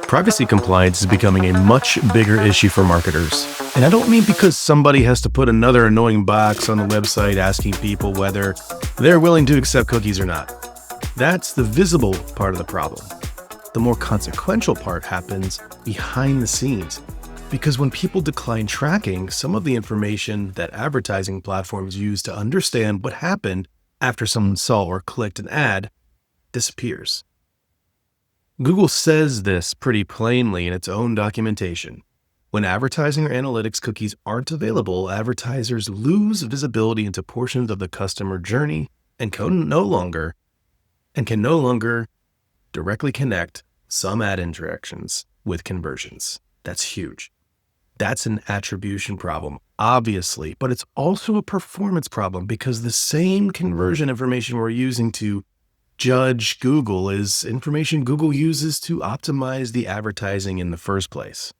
Privacy compliance is becoming a much bigger issue for marketers. And I don't mean because somebody has to put another annoying box on the website asking people whether they're willing to accept cookies or not. That's the visible part of the problem. The more consequential part happens behind the scenes. Because when people decline tracking, some of the information that advertising platforms use to understand what happened after someone saw or clicked an ad disappears. Google says this pretty plainly in its own documentation. When advertising or analytics cookies aren't available, advertisers lose visibility into portions of the customer journey and can no longer directly connect some ad interactions with conversions. That's huge. That's an attribution problem, obviously, but it's also a performance problem because the same conversion information we're using to judge Google is information Google uses to optimize the advertising in the first place.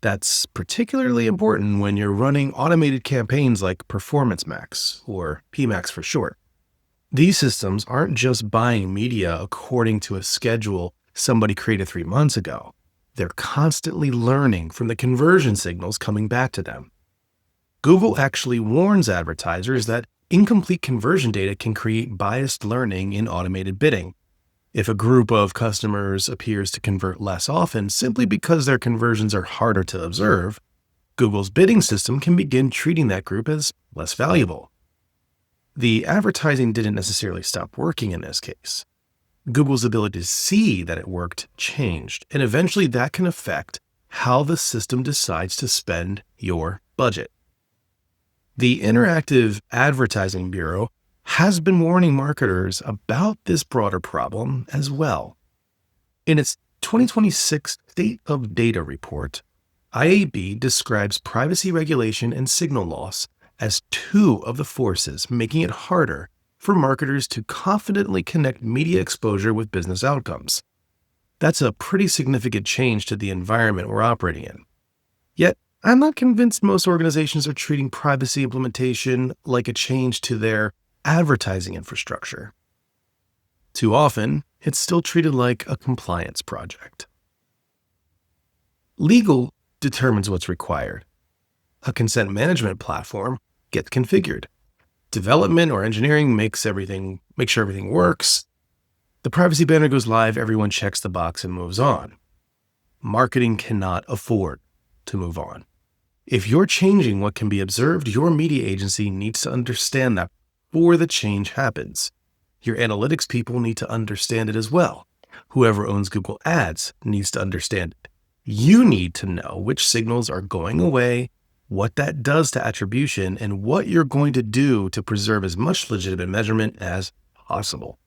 That's particularly important when you're running automated campaigns like Performance Max, or PMax for short. These systems aren't just buying media according to a schedule somebody created 3 months ago. They're constantly learning from the conversion signals coming back to them. Google actually warns advertisers that incomplete conversion data can create biased learning in automated bidding. If a group of customers appears to convert less often simply because their conversions are harder to observe, Google's bidding system can begin treating that group as less valuable. The advertising didn't necessarily stop working in this case. Google's ability to see that it worked changed, and eventually that can affect how the system decides to spend your budget. The Interactive Advertising Bureau has been warning marketers about this broader problem as well. In its 2026 State of Data report, IAB describes privacy regulation and signal loss as two of the forces making it harder for marketers to confidently connect media exposure with business outcomes. That's a pretty significant change to the environment we're operating in. Yet, I'm not convinced most organizations are treating privacy implementation like a change to their advertising infrastructure. Too often, it's still treated like a compliance project. Legal determines what's required. A consent management platform gets configured. Development or engineering make sure everything works. The privacy banner goes live, everyone checks the box and moves on. Marketing cannot afford to move on. If you're changing what can be observed, your media agency needs to understand that before the change happens. Your analytics people need to understand it as well. Whoever owns Google Ads needs to understand it. You need to know which signals are going away, what that does to attribution, and what you're going to do to preserve as much legitimate measurement as possible.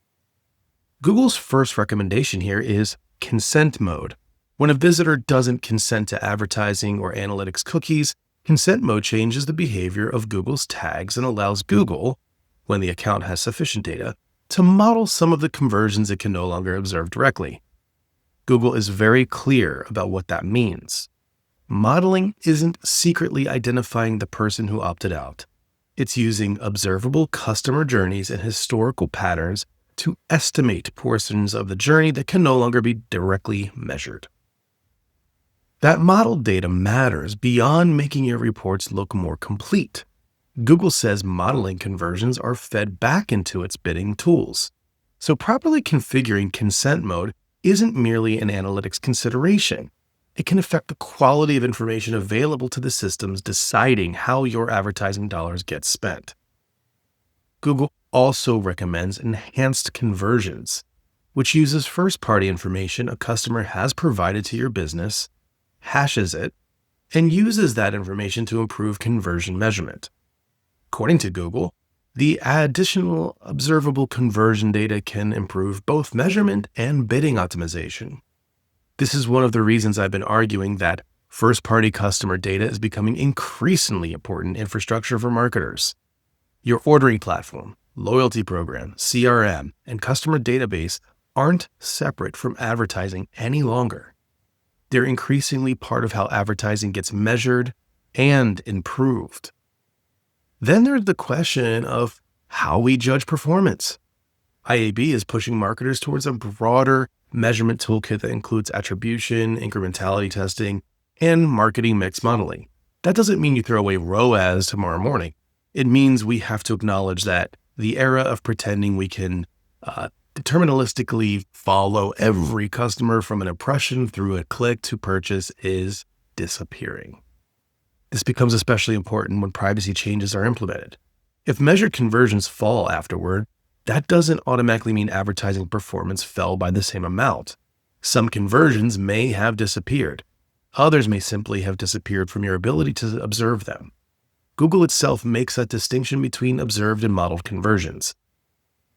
Google's first recommendation here is consent mode. When a visitor doesn't consent to advertising or analytics cookies, consent mode changes the behavior of Google's tags and allows Google, when the account has sufficient data, to model some of the conversions it can no longer observe directly. Google is very clear about what that means. Modeling isn't secretly identifying the person who opted out. It's using observable customer journeys and historical patterns to estimate portions of the journey that can no longer be directly measured. That modeled data matters beyond making your reports look more complete. Google says modeling conversions are fed back into its bidding tools. So properly configuring consent mode isn't merely an analytics consideration. It can affect the quality of information available to the systems deciding how your advertising dollars get spent. Google also recommends enhanced conversions, which uses first-party information a customer has provided to your business, hashes it, and uses that information to improve conversion measurement. According to Google, the additional observable conversion data can improve both measurement and bidding optimization. This is one of the reasons I've been arguing that first-party customer data is becoming increasingly important infrastructure for marketers. Your ordering platform, loyalty program, CRM, and customer database aren't separate from advertising any longer. They're increasingly part of how advertising gets measured and improved. Then there's the question of how we judge performance. IAB is pushing marketers towards a broader measurement toolkit that includes attribution, incrementality testing, and marketing mix modeling. That doesn't mean you throw away ROAS tomorrow morning. It means we have to acknowledge that the era of pretending we can deterministically follow every customer from an impression through a click to purchase is disappearing. This becomes especially important when privacy changes are implemented. If measured conversions fall afterward, that doesn't automatically mean advertising performance fell by the same amount. Some conversions may have disappeared. Others may simply have disappeared from your ability to observe them. Google itself makes that distinction between observed and modeled conversions.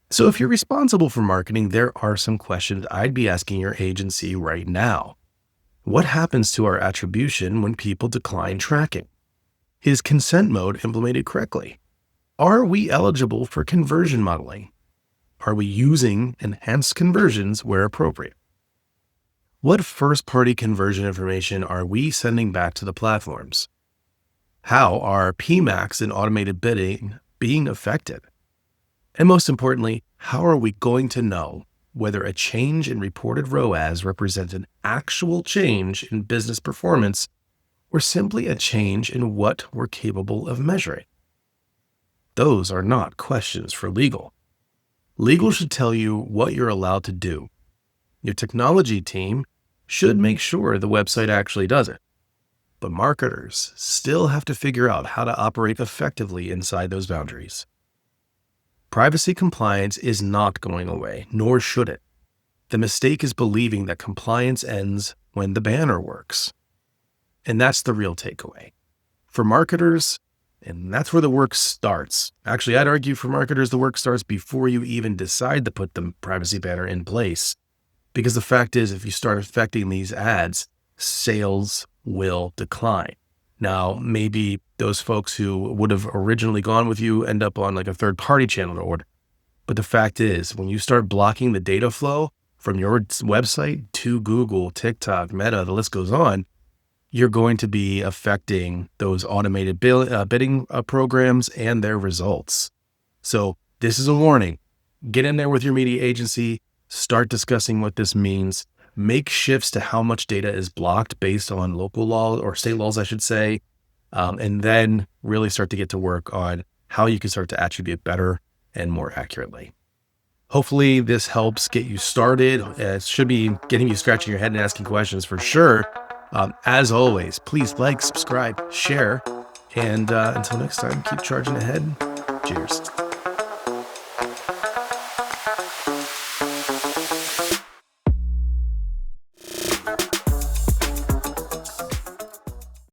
So if you're responsible for marketing, there are some questions I'd be asking your agency right now. What happens to our attribution when people decline tracking? Is consent mode implemented correctly? Are we eligible for conversion modeling? Are we using enhanced conversions where appropriate? What first-party conversion information are we sending back to the platforms? How are PMAX and automated bidding being affected? And most importantly, how are we going to know whether a change in reported ROAS represents an actual change in business performance or simply a change in what we're capable of measuring? Those are not questions for legal. Legal should tell you what you're allowed to do. Your technology team should make sure the website actually does it. But marketers still have to figure out how to operate effectively inside those boundaries. Privacy compliance is not going away, nor should it. The mistake is believing that compliance ends when the banner works. And that's the real takeaway. For marketers, and that's where the work starts. Actually, I'd argue for marketers, the work starts before you even decide to put the privacy banner in place. Because the fact is, if you start affecting these ads, sales will decline. Now, maybe those folks who would have originally gone with you end up on like a third-party channel to order. But the fact is, when you start blocking the data flow from your website to Google, TikTok, Meta, the list goes on, you're going to be affecting those automated bidding programs and their results. So this is a warning. Get in there with your media agency, start discussing what this means, make shifts to how much data is blocked based on local law or state laws, I should say, and then really start to get to work on how you can start to attribute better and more accurately. Hopefully this helps get you started. It should be getting you scratching your head and asking questions for sure. As always, please like, subscribe, share, and until next time, keep charging ahead. Cheers.